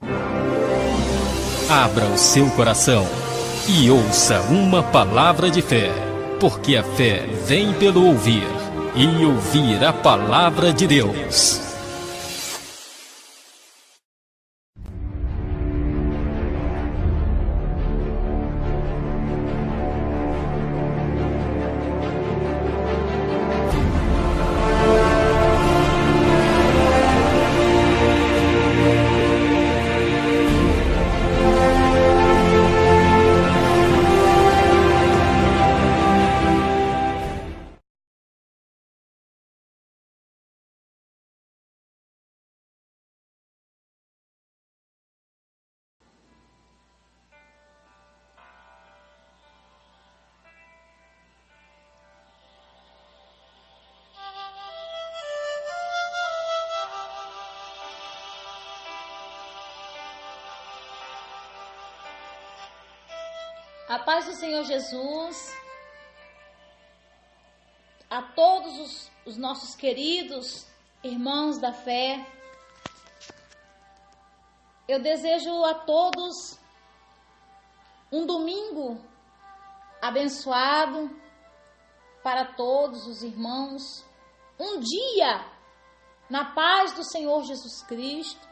Abra o seu coração e ouça uma palavra de fé, porque a fé vem pelo ouvir, e ouvir a palavra de Deus. A paz do Senhor Jesus, a todos os nossos queridos irmãos da fé, eu desejo a todos um domingo abençoado para todos os irmãos, um dia na paz do Senhor Jesus Cristo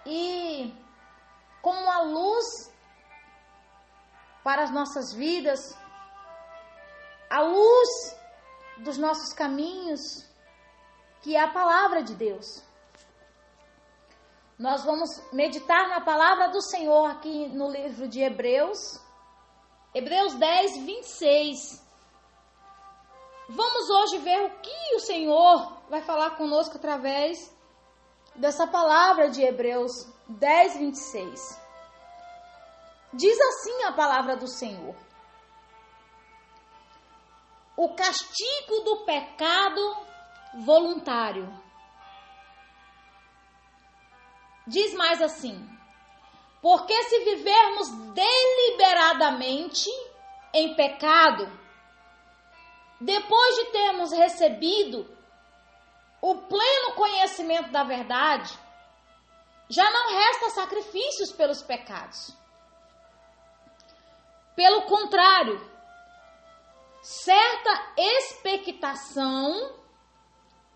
e com uma luz para as nossas vidas, a luz dos nossos caminhos, que é a palavra de Deus. Nós vamos meditar na palavra do Senhor aqui no livro de Hebreus, Hebreus 10, 26. Vamos hoje ver o que o Senhor vai falar conosco através dessa palavra de Hebreus 10, 26. Diz assim a palavra do Senhor: o castigo do pecado voluntário. Diz mais assim: porque se vivermos deliberadamente em pecado, depois de termos recebido o pleno conhecimento da verdade, já não resta sacrifícios pelos pecados. Pelo contrário, certa expectação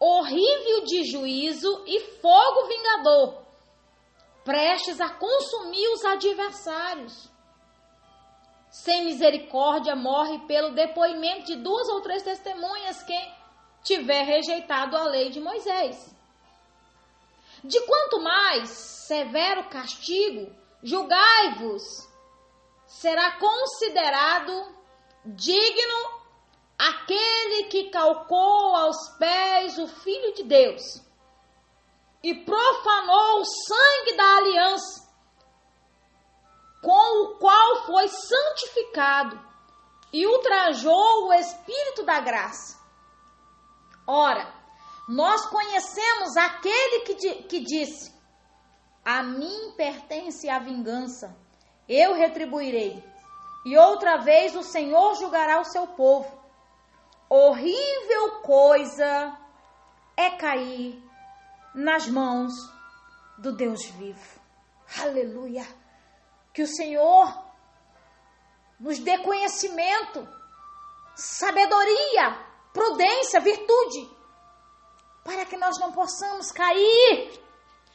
horrível de juízo e fogo vingador, prestes a consumir os adversários. Sem misericórdia morre pelo depoimento de 2 ou 3 testemunhas quem tiver rejeitado a lei de Moisés. De quanto mais severo castigo, julgai-vos, será considerado digno aquele que calcou aos pés o Filho de Deus e profanou o sangue da aliança, com o qual foi santificado, e ultrajou o Espírito da graça. Ora, nós conhecemos aquele que disse: a mim pertence a vingança, eu retribuirei, e outra vez o Senhor julgará o seu povo. Horrível coisa é cair nas mãos do Deus vivo. Aleluia! Que o Senhor nos dê conhecimento, sabedoria, prudência, virtude, para que nós não possamos cair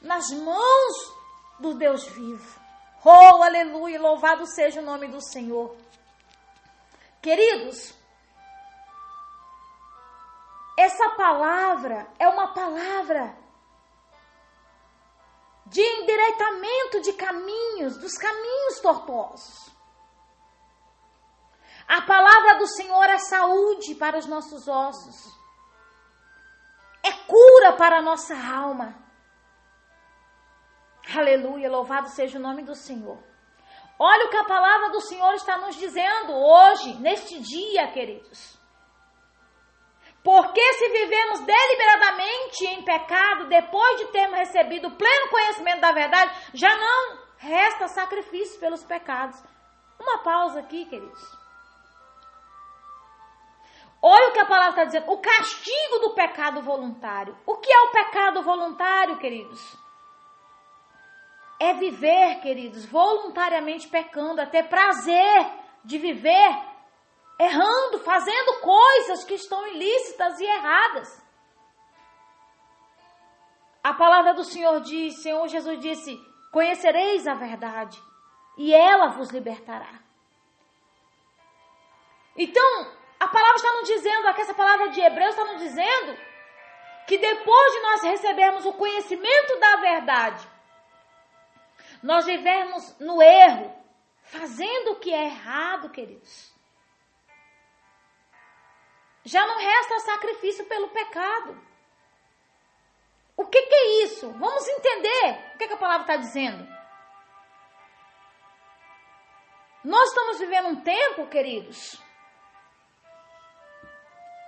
nas mãos do Deus vivo. Oh, aleluia, louvado seja o nome do Senhor. Queridos, essa palavra é uma palavra de endireitamento de caminhos, dos caminhos tortuosos. A palavra do Senhor é saúde para os nossos ossos, é cura para a nossa alma. Aleluia, louvado seja o nome do Senhor. Olha o que a palavra do Senhor está nos dizendo hoje, neste dia, queridos. Porque se vivemos deliberadamente em pecado, depois de termos recebido o pleno conhecimento da verdade, já não resta sacrifício pelos pecados. Uma pausa aqui, queridos. Olha o que a palavra está dizendo, o castigo do pecado voluntário. O que é o pecado voluntário, queridos? é viver, queridos, voluntariamente pecando, é ter prazer de viver errando, fazendo coisas que estão ilícitas e erradas. A palavra do Senhor diz, Senhor Jesus disse, conhecereis a verdade e ela vos libertará. Então, a palavra está nos dizendo, aqui essa palavra de Hebreus está nos dizendo que depois de nós recebermos o conhecimento da verdade, nós vivemos no erro, fazendo o que é errado, queridos. Já não resta sacrifício pelo pecado. O que é isso? Vamos entender o que a palavra está dizendo. Nós estamos vivendo um tempo, queridos,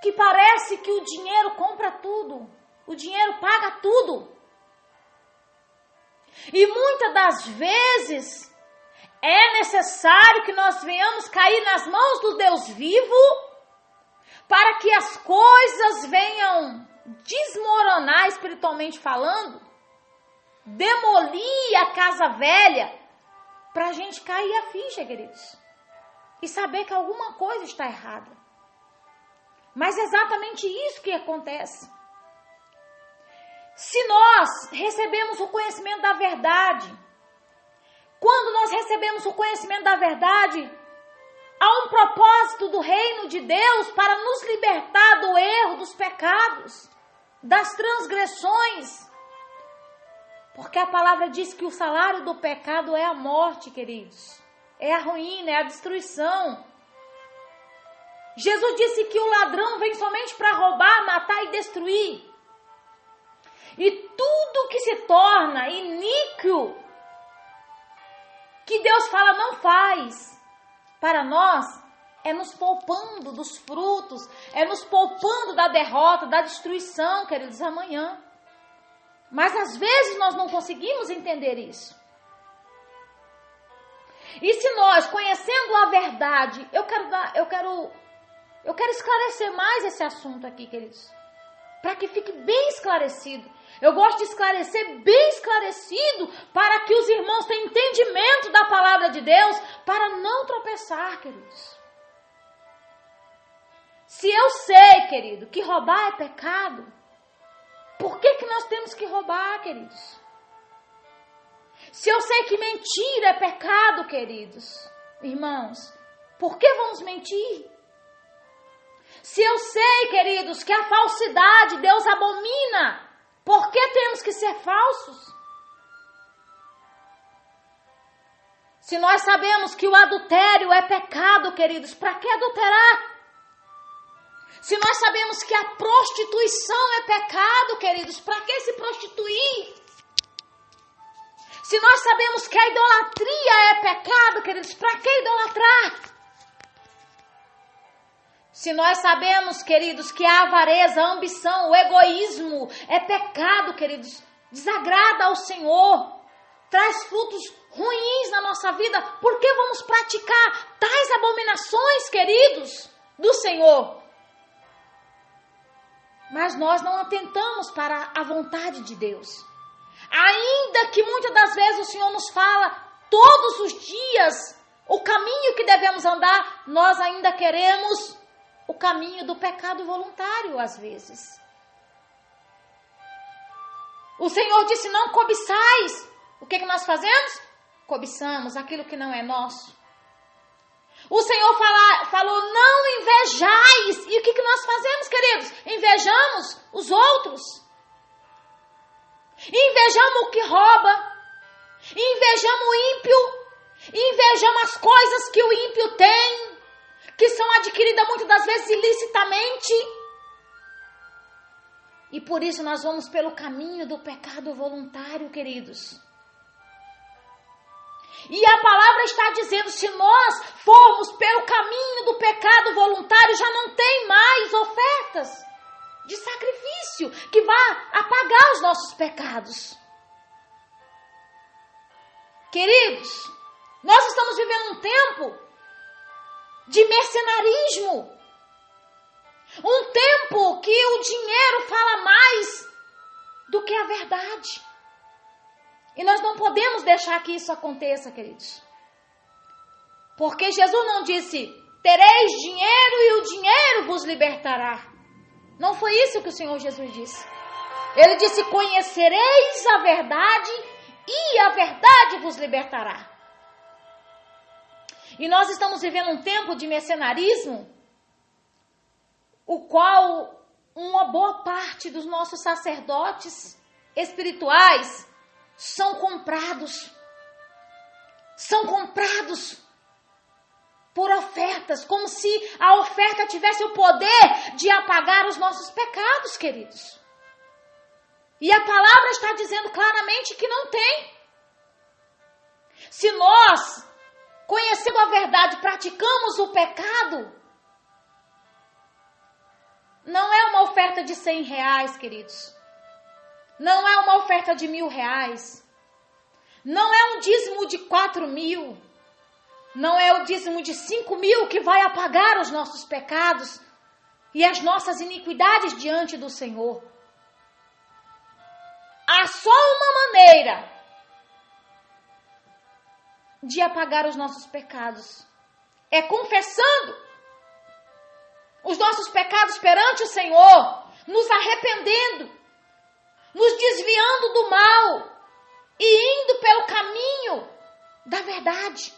que parece que o dinheiro compra tudo. O dinheiro paga tudo. E muitas das vezes é necessário que nós venhamos cair nas mãos do Deus vivo para que as coisas venham desmoronar espiritualmente falando, demolir a casa velha, para a gente cair a ficha, queridos, e saber que alguma coisa está errada. Mas é exatamente isso que acontece. Se nós recebemos o conhecimento da verdade, quando nós recebemos o conhecimento da verdade, há um propósito do reino de Deus para nos libertar do erro, dos pecados, das transgressões. Porque a palavra diz que o salário do pecado é a morte, queridos. É a ruína, é a destruição. Jesus disse que o ladrão vem somente para roubar, matar e destruir. E tudo que se torna iníquo, que Deus fala não faz, para nós, é nos poupando dos frutos, é nos poupando da derrota, da destruição, queridos, amanhã. Mas às vezes nós não conseguimos entender isso. E se nós, conhecendo a verdade, eu quero esclarecer mais esse assunto aqui, queridos, para que fique bem esclarecido. Eu gosto de esclarecer bem esclarecido para que os irmãos tenham entendimento da palavra de Deus, para não tropeçar, queridos. Se eu sei, querido, que roubar é pecado, por que nós temos que roubar, queridos? Se eu sei que mentira é pecado, queridos, irmãos, por que vamos mentir? Se eu sei, queridos, que a falsidade Deus abomina, por que temos que ser falsos? Se nós sabemos que o adultério é pecado, queridos, para que adulterar? Se nós sabemos que a prostituição é pecado, queridos, para que se prostituir? Se nós sabemos que a idolatria é pecado, queridos, para que idolatrar? Se nós sabemos, queridos, que a avareza, a ambição, o egoísmo é pecado, queridos, desagrada ao Senhor, traz frutos ruins na nossa vida, por que vamos praticar tais abominações, queridos, do Senhor? Mas nós não atentamos para a vontade de Deus. Ainda que muitas das vezes o Senhor nos fala todos os dias o caminho que devemos andar, nós ainda queremos o caminho do pecado voluntário às vezes. O Senhor disse, não cobiçais. O que nós fazemos? Cobiçamos aquilo que não é nosso. O Senhor falou, não invejais. E o que nós fazemos, queridos? Invejamos os outros. Invejamos o que rouba. Invejamos o ímpio. Invejamos as coisas que o ímpio tem, que são adquiridas muitas das vezes ilicitamente. E por isso nós vamos pelo caminho do pecado voluntário, queridos. E a palavra está dizendo, se nós formos pelo caminho do pecado voluntário, já não tem mais ofertas de sacrifício que vá apagar os nossos pecados. Queridos, nós estamos vivendo um tempo de mercenarismo. Um tempo que o dinheiro fala mais do que a verdade. E nós não podemos deixar que isso aconteça, queridos. Porque Jesus não disse, tereis dinheiro e o dinheiro vos libertará. Não foi isso que o Senhor Jesus disse. Ele disse, conhecereis a verdade e a verdade vos libertará. E nós estamos vivendo um tempo de mercenarismo, o qual uma boa parte dos nossos sacerdotes espirituais são comprados. São comprados por ofertas, como se a oferta tivesse o poder de apagar os nossos pecados, queridos. E a palavra está dizendo claramente que não tem. Se nós, conhecendo a verdade, praticamos o pecado, não é uma oferta de R$100, queridos. Não é uma oferta de R$1.000. Não é um dízimo de 4.000. Não é o dízimo de 5.000 que vai apagar os nossos pecados e as nossas iniquidades diante do Senhor. Há só uma maneira de apagar os nossos pecados. É confessando os nossos pecados perante o Senhor, nos arrependendo, nos desviando do mal e indo pelo caminho da verdade.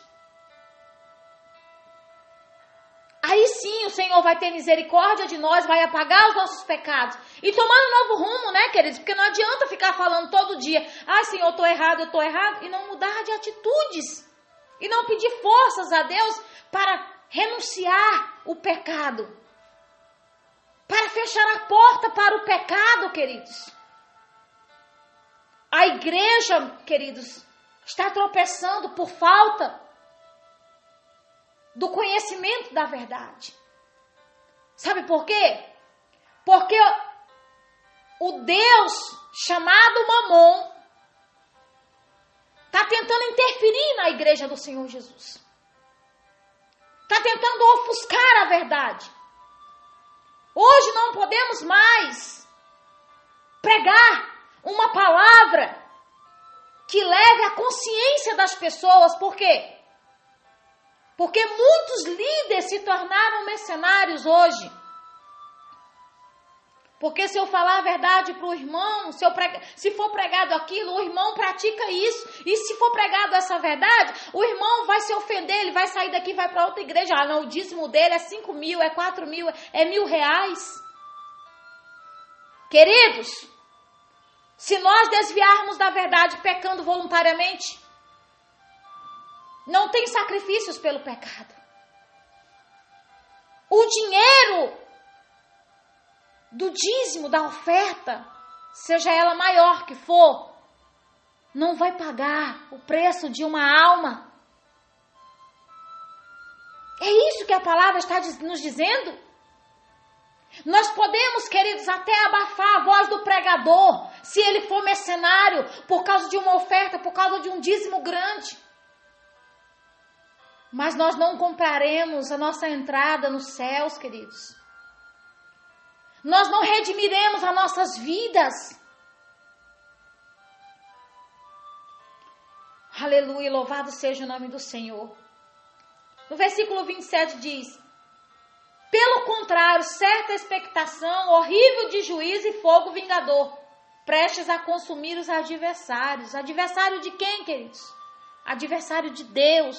Aí sim o Senhor vai ter misericórdia de nós, vai apagar os nossos pecados e tomar um novo rumo, né, queridos? Porque não adianta ficar falando todo dia, Senhor, eu estou errado, e não mudar de atitudes. E não pedir forças a Deus para renunciar o pecado. Para fechar a porta para o pecado, queridos. A igreja, queridos, está tropeçando por falta do conhecimento da verdade. Sabe por quê? Porque o Deus chamado Mamon está tentando interferir na igreja do Senhor Jesus. Está tentando ofuscar a verdade. Hoje não podemos mais pregar uma palavra que leve à consciência das pessoas. Por quê? Porque muitos líderes se tornaram mercenários hoje. Porque se eu falar a verdade para o irmão, se for pregado aquilo, o irmão pratica isso. E se for pregado essa verdade, o irmão vai se ofender, ele vai sair daqui e vai para outra igreja. Não, o dízimo dele é 5.000, é 4.000, é R$1.000. Queridos, se nós desviarmos da verdade pecando voluntariamente, não tem sacrifícios pelo pecado. O dinheiro do dízimo, da oferta, seja ela maior que for, não vai pagar o preço de uma alma. É isso que a palavra está nos dizendo. Nós podemos, queridos, até abafar a voz do pregador, se ele for mercenário, por causa de uma oferta, por causa de um dízimo grande. Mas nós não compraremos a nossa entrada nos céus, queridos. Nós não redimiremos as nossas vidas. Aleluia, louvado seja o nome do Senhor. No versículo 27 diz: pelo contrário, certa expectação, horrível de juízo e fogo vingador, prestes a consumir os adversários. Adversário de quem, queridos? Adversário de Deus,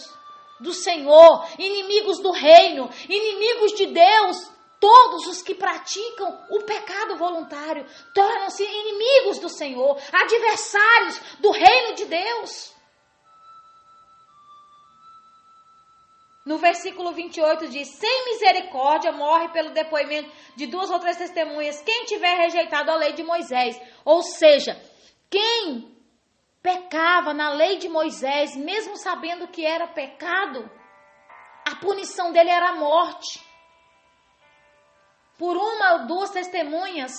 do Senhor, inimigos do reino, inimigos de Deus. Todos os que praticam o pecado voluntário tornam-se inimigos do Senhor, adversários do reino de Deus. No versículo 28 diz: sem misericórdia morre pelo depoimento de 2 ou 3 testemunhas quem tiver rejeitado a lei de Moisés. Ou seja, quem pecava na lei de Moisés, mesmo sabendo que era pecado, a punição dele era a morte. Por 1 ou 2 testemunhas,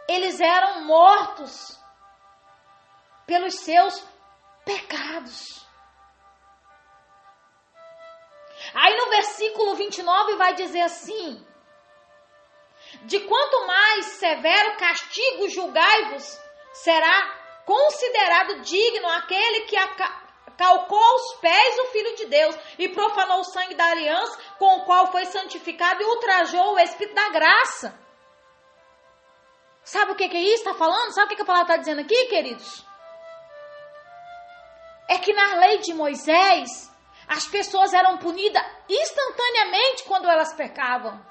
eles eram mortos pelos seus pecados. Aí no versículo 29 vai dizer assim: de quanto mais severo castigo julgai-vos, será considerado digno aquele que calcou aos pés o Filho de Deus e profanou o sangue da aliança com o qual foi santificado e ultrajou o Espírito da graça. Sabe o que é isso? Está falando? Sabe o que a palavra está dizendo aqui, queridos? É que na lei de Moisés, as pessoas eram punidas instantaneamente quando elas pecavam.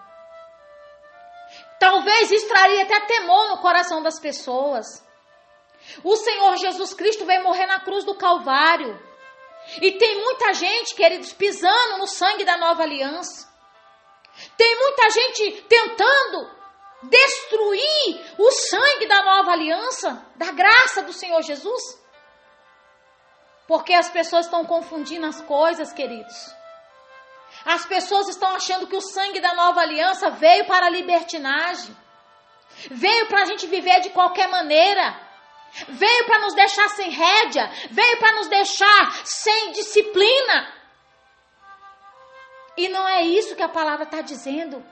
Talvez isso traria até temor no coração das pessoas. O Senhor Jesus Cristo veio morrer na cruz do Calvário. E tem muita gente, queridos, pisando no sangue da nova aliança. Tem muita gente tentando destruir o sangue da nova aliança, da graça do Senhor Jesus. Porque as pessoas estão confundindo as coisas, queridos. As pessoas estão achando que o sangue da nova aliança veio para a libertinagem. Veio para a gente viver de qualquer maneira. Veio para nos deixar sem rédea. Veio para nos deixar sem disciplina. E não é isso que a palavra está dizendo.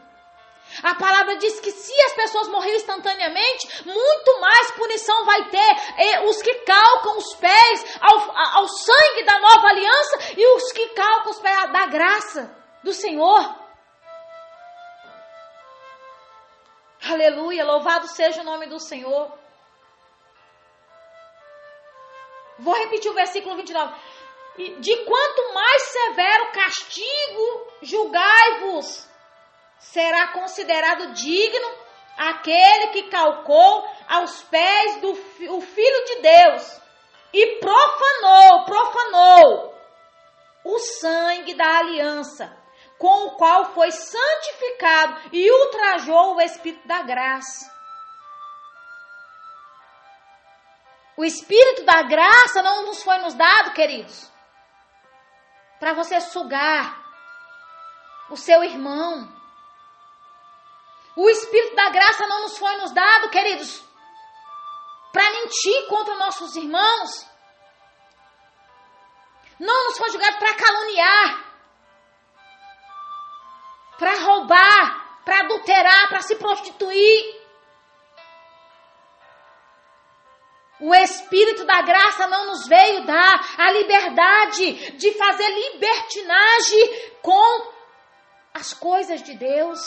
A palavra diz que se as pessoas morrerem instantaneamente, muito mais punição vai ter os que calcam os pés ao sangue da nova aliança e os que calcam os pés da graça do Senhor. Aleluia, louvado seja o nome do Senhor. Vou repetir o versículo 29. De quanto mais severo castigo julgai-vos, será considerado digno aquele que calcou aos pés do Filho de Deus e profanou o sangue da aliança, com o qual foi santificado e ultrajou o Espírito da graça. O Espírito da graça não nos foi nos dado, queridos, para você sugar o seu irmão. O Espírito da graça não nos foi nos dado, queridos, para mentir contra nossos irmãos. Não nos foi jogado para caluniar, para roubar, para adulterar, para se prostituir. O Espírito da graça não nos veio dar a liberdade de fazer libertinagem com as coisas de Deus.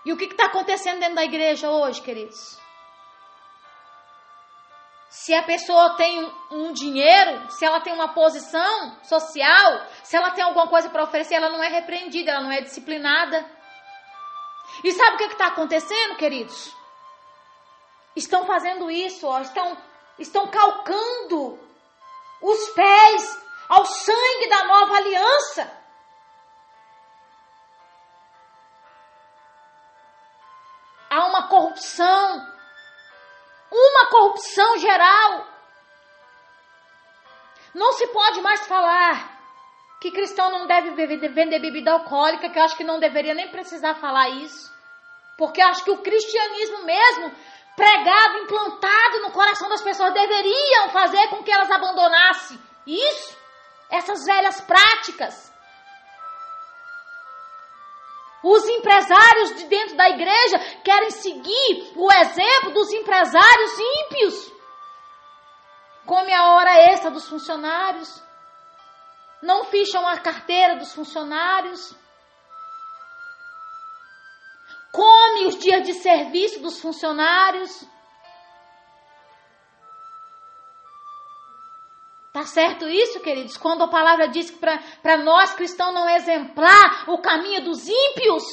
E o que está acontecendo dentro da igreja hoje, queridos? Se a pessoa tem um dinheiro, se ela tem uma posição social, se ela tem alguma coisa para oferecer, ela não é repreendida, ela não é disciplinada. E sabe o que está acontecendo, queridos? Estão fazendo isso, ó, estão calcando os pés ao sangue da nova aliança. Há uma corrupção geral. Não se pode mais falar que cristão não deve vender bebida alcoólica, que eu acho que não deveria nem precisar falar isso. Porque eu acho que o cristianismo mesmo, pregado, implantado no coração das pessoas, deveriam fazer com que elas abandonassem isso, essas velhas práticas. Os empresários de dentro da igreja querem seguir o exemplo dos empresários ímpios. Come a hora extra dos funcionários, não ficham a carteira dos funcionários, come os dias de serviço dos funcionários. Tá certo isso, queridos? Quando a palavra diz que para nós cristãos não exemplar o caminho dos ímpios.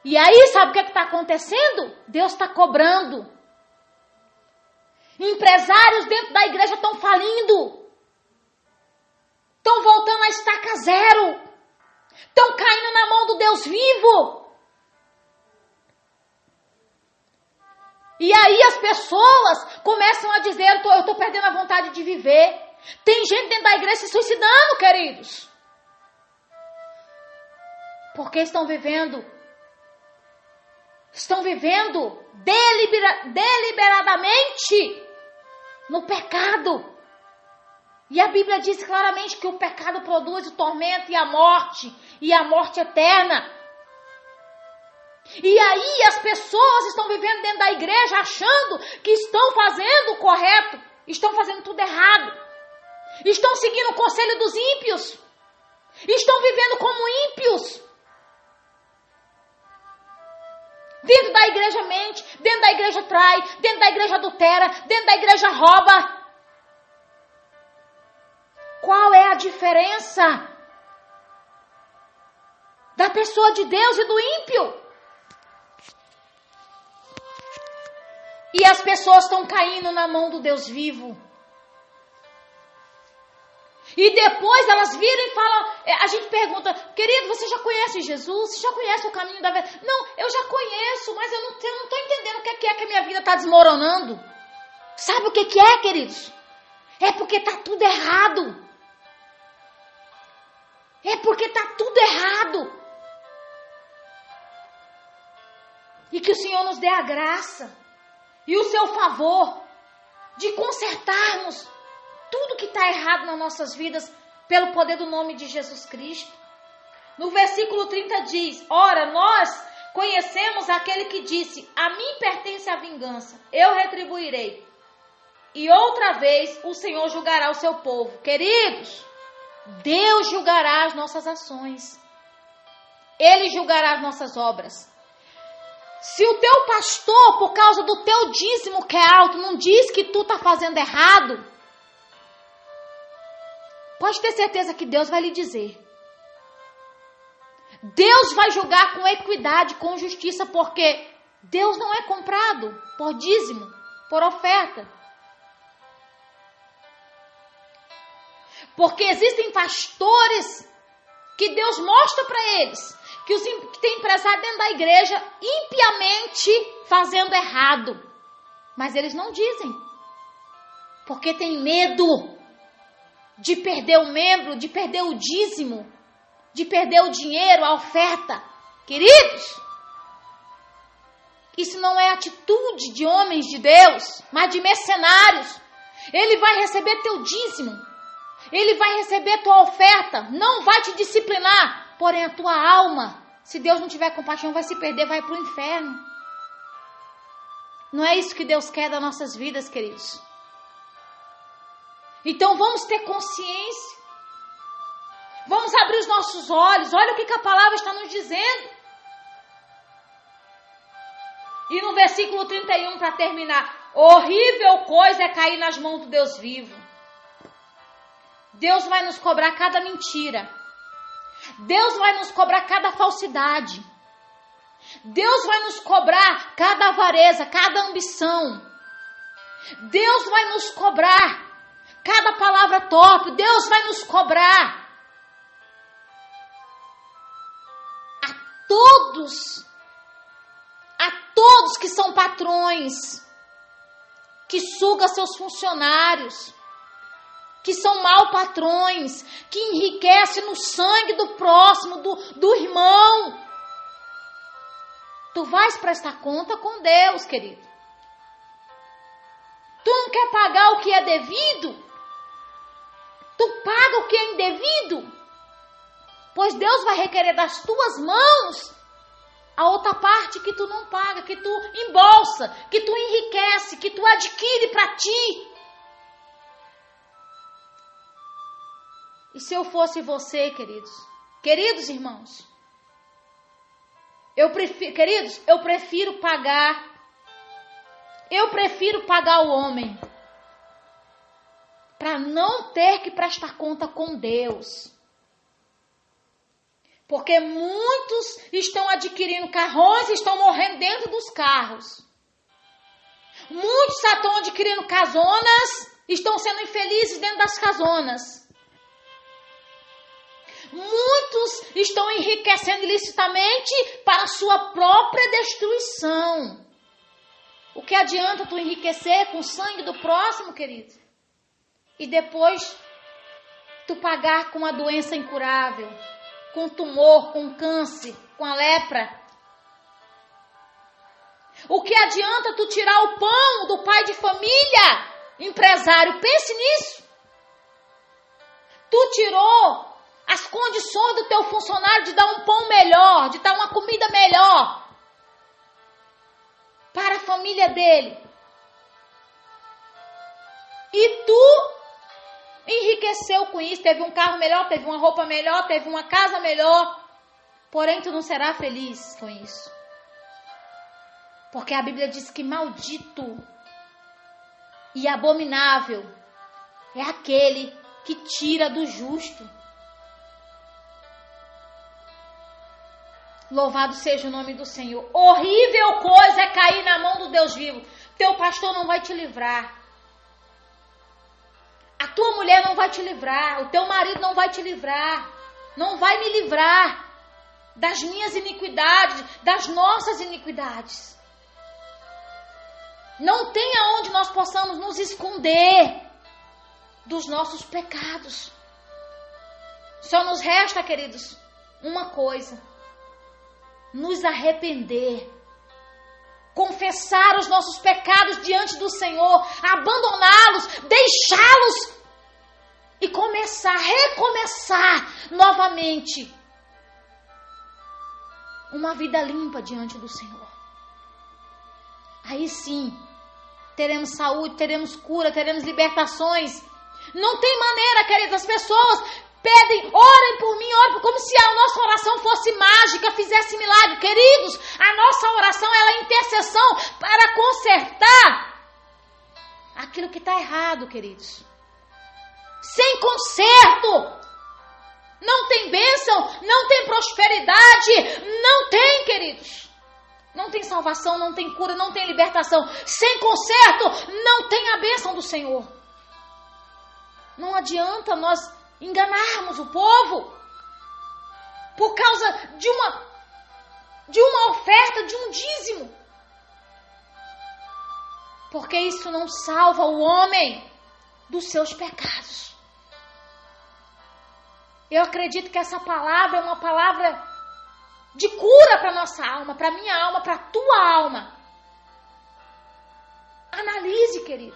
E aí, sabe o que está acontecendo? Deus está cobrando. Empresários dentro da igreja estão falindo. Estão voltando à estaca zero. Estão caindo na mão do Deus vivo. E aí as pessoas começam a dizer, eu estou perdendo a vontade de viver. Tem gente dentro da igreja se suicidando, queridos. Porque estão vivendo deliberadamente no pecado. E a Bíblia diz claramente que o pecado produz o tormento e a morte eterna. E aí as pessoas estão vivendo dentro da igreja achando que estão fazendo o correto, estão fazendo tudo errado. Estão seguindo o conselho dos ímpios. Estão vivendo como ímpios. Dentro da igreja mente, dentro da igreja trai, dentro da igreja adultera, dentro da igreja rouba. Qual é a diferença da pessoa de Deus e do ímpio? E as pessoas estão caindo na mão do Deus vivo. E depois elas viram e falam, a gente pergunta, querido, você já conhece Jesus? Você já conhece o caminho da verdade? Não, eu já conheço, mas eu não estou entendendo o que é que a minha vida está desmoronando. Sabe o que é, queridos? É porque está tudo errado. É porque está tudo errado. E que o Senhor nos dê a graça e o seu favor de consertarmos tudo que está errado nas nossas vidas pelo poder do nome de Jesus Cristo. No versículo 30 diz, ora, nós conhecemos aquele que disse, a mim pertence a vingança, eu retribuirei. E outra vez o Senhor julgará o seu povo. Queridos, Deus julgará as nossas ações. Ele julgará as nossas obras. Se o teu pastor, por causa do teu dízimo que é alto, não diz que tu está fazendo errado, pode ter certeza que Deus vai lhe dizer. Deus vai julgar com equidade, com justiça, porque Deus não é comprado por dízimo, por oferta. Porque existem pastores que Deus mostra para eles que tem empresário dentro da igreja impiamente fazendo errado. Mas eles não dizem. Porque tem medo de perder o membro, de perder o dízimo, de perder o dinheiro, a oferta. Queridos, isso não é atitude de homens de Deus, mas de mercenários. Ele vai receber teu dízimo, ele vai receber tua oferta, não vai te disciplinar, porém a tua alma, se Deus não tiver compaixão, vai se perder, vai para o inferno. Não é isso que Deus quer das nossas vidas, queridos. Então vamos ter consciência. Vamos abrir os nossos olhos. Olha o que a palavra está nos dizendo. E no versículo 31, para terminar. Horrível coisa é cair nas mãos do Deus vivo. Deus vai nos cobrar cada mentira. Deus vai nos cobrar cada falsidade. Deus vai nos cobrar cada avareza, cada ambição. Deus vai nos cobrar cada palavra torpe. Deus vai nos cobrar a todos que são patrões, que sugam seus funcionários, que são mal patrões, que enriquecem no sangue do próximo, do irmão. Tu vais prestar conta com Deus, querido. Tu não quer pagar o que é devido? Tu paga o que é indevido? Pois Deus vai requerer das tuas mãos a outra parte que tu não paga, que tu embolsa, que tu enriquece, que tu adquire para ti. E se eu fosse você, queridos irmãos, eu prefiro pagar o homem para não ter que prestar conta com Deus. Porque muitos estão adquirindo carrões e estão morrendo dentro dos carros. Muitos estão adquirindo casonas e estão sendo infelizes dentro das casonas. Muitos estão enriquecendo ilicitamente para a sua própria destruição. O que adianta tu enriquecer com o sangue do próximo, querido? E depois tu pagar com a doença incurável, com tumor, com câncer, com a lepra. O que adianta tu tirar o pão do pai de família, empresário? Pense nisso. Tu tirou as condições do teu funcionário de dar um pão melhor, de dar uma comida melhor. família dele. E tu enriqueceu com isso, teve um carro melhor, teve uma roupa melhor, teve uma casa melhor. Porém, tu não será feliz com isso. Porque a Bíblia diz que maldito e abominável é aquele que tira do justo. Louvado seja o nome do Senhor. Horrível coisa é cair na mão do Deus vivo. Teu pastor não vai te livrar. A tua mulher não vai te livrar. O teu marido não vai te livrar. Não vai me livrar das minhas iniquidades, das nossas iniquidades. Não tem aonde nós possamos nos esconder dos nossos pecados. Só nos resta, queridos, uma coisa: nos arrepender, confessar os nossos pecados diante do Senhor, abandoná-los, deixá-los e recomeçar novamente uma vida limpa diante do Senhor. Aí sim, teremos saúde, teremos cura, teremos libertações. Não tem maneira, queridas, as pessoas pedem, orem por mim, orem como se a nossa oração fosse mágica, fizesse milagre. Queridos, a nossa oração ela é intercessão para consertar aquilo que está errado, queridos. Sem conserto, não tem bênção, não tem prosperidade, não tem, queridos. Não tem salvação, não tem cura, não tem libertação. Sem conserto, não tem a bênção do Senhor. Não adianta nós enganarmos o povo por causa de uma oferta, de um dízimo. Porque isso não salva o homem dos seus pecados. Eu acredito que essa palavra é uma palavra de cura para nossa alma, para minha alma, para a tua alma. Analise, querido.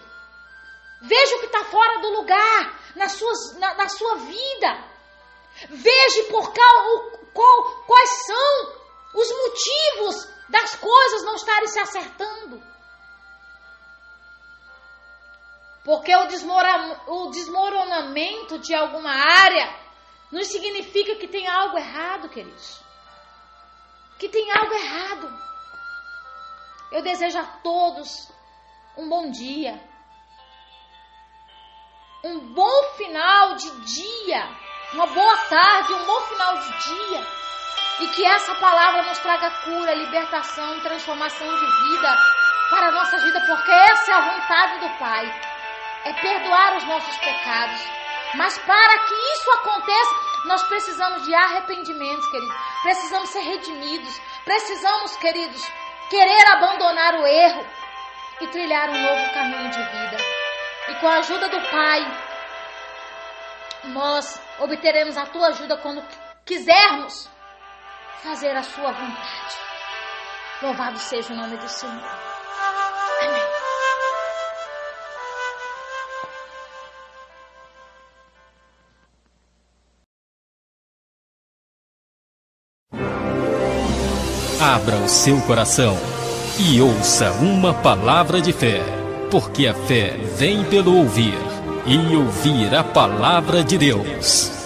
Veja o que está fora do lugar na sua vida. Veja quais são os motivos das coisas não estarem se acertando. Porque o desmoronamento de alguma área não significa que tem algo errado, queridos. Que tem algo errado. Eu desejo a todos um bom dia. Um bom final de dia. Uma boa tarde, um bom final de dia. E que essa palavra nos traga cura, libertação, transformação de vida para a nossa vida. Porque essa é a vontade do Pai. É perdoar os nossos pecados. Mas para que isso aconteça, nós precisamos de arrependimentos, queridos. Precisamos ser redimidos. Precisamos, queridos, querer abandonar o erro e trilhar um novo caminho de vida. E com a ajuda do Pai, nós obteremos a tua ajuda quando quisermos fazer a sua vontade. Louvado seja o nome do Senhor. Amém. Abra o seu coração e ouça uma palavra de fé, porque a fé vem pelo ouvir, e ouvir a palavra de Deus.